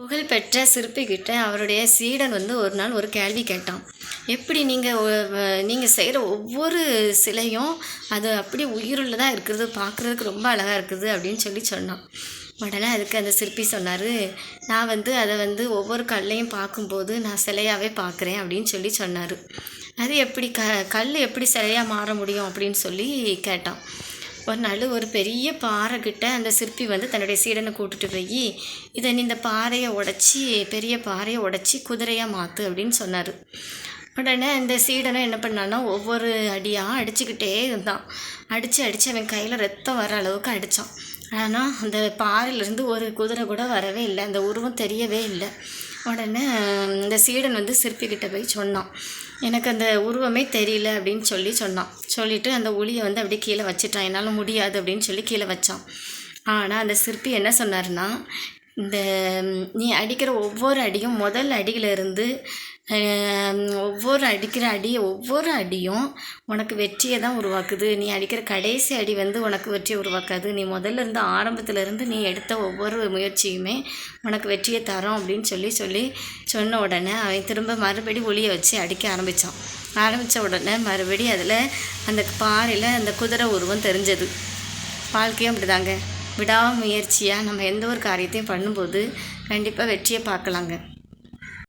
புகழ்பெற்ற சிற்பிகிட்ட அவருடைய சீடன் வந்து ஒரு நாள் ஒரு கேள்வி கேட்டான். எப்படி நீங்கள் செய்கிற ஒவ்வொரு சிலையும் அது அப்படியே உயிருள்ளதாக இருக்கிறது, பார்க்குறதுக்கு ரொம்ப அழகாக இருக்குது அப்படின்னு சொன்னான். உடனே அதுக்கு அந்த சிற்பி சொன்னார், நான் வந்து அதை வந்து ஒவ்வொரு கல்லையும் பார்க்கும்போது நான் சிலையாகவே பார்க்குறேன் அப்படின்னு சொன்னார். அது எப்படி கல் எப்படி சிலையாக மாற முடியும் அப்படின்னு சொல்லி கேட்டான். ஒரு நாள் ஒரு பெரிய பாறைக்கிட்ட அந்த சிற்பி வந்து தன்னுடைய சீடனை கூட்டிட்டு போய், இதை நீ இந்த பாறையை உடச்சி, பெரிய பாறையை உடச்சி குதிரையாக மாற்று அப்படின்னு சொன்னார். உடனே இந்த சீடனை என்ன பண்ணான்னா ஒவ்வொரு அடியாக அடிச்சுக்கிட்டே இருந்தான். அடித்து அவன் கையில் ரத்தம் வர அளவுக்கு அடித்தான். ஆனால் அந்த பாறையிலேருந்து ஒரு குதிரை கூட வரவே இல்லை, அந்த உருவம் தெரியவே இல்லை. உடனே இந்த சீடன் வந்து சிற்பிக்கிட்ட போய் சொன்னான், எனக்கு அந்த உருவமே தெரியல அப்படின்னு சொன்னான். சொல்லிவிட்டு அந்த உளியை வந்து அப்படியே கீழே வச்சுட்டான். என்னால் முடியாது அப்படின்னு சொல்லி கீழே வச்சான். ஆனால் அந்த சிற்பி என்ன சொன்னார்னா, இந்த நீ அடிக்கிற ஒவ்வொரு அடியும் முதல் அடியிலிருந்து ஒவ்வொரு அடியும் உனக்கு வெற்றியை தான் உருவாக்குது. நீ அடிக்கிற கடைசி அடி வந்து உனக்கு வெற்றியை உருவாக்காது. நீ முதல்ல இருந்து ஆரம்பத்துலேருந்து நீ எடுத்த ஒவ்வொரு முயற்சியுமே உனக்கு வெற்றியை தரோம் அப்படின்னு சொன்ன உடனே அவன் திரும்ப மறுபடி ஒளியை வச்சு அடிக்க ஆரம்பித்த உடனே மறுபடி அதில் அந்த பாறையில் அந்த குதிரை உருவம் தெரிஞ்சது. வாழ்க்கையும் அப்படிதாங்க. விடாமுயற்சியாக நம்ம எந்த ஒரு காரியத்தையும் பண்ணும்போது கண்டிப்பாக வெற்றியை பார்க்கலாங்க.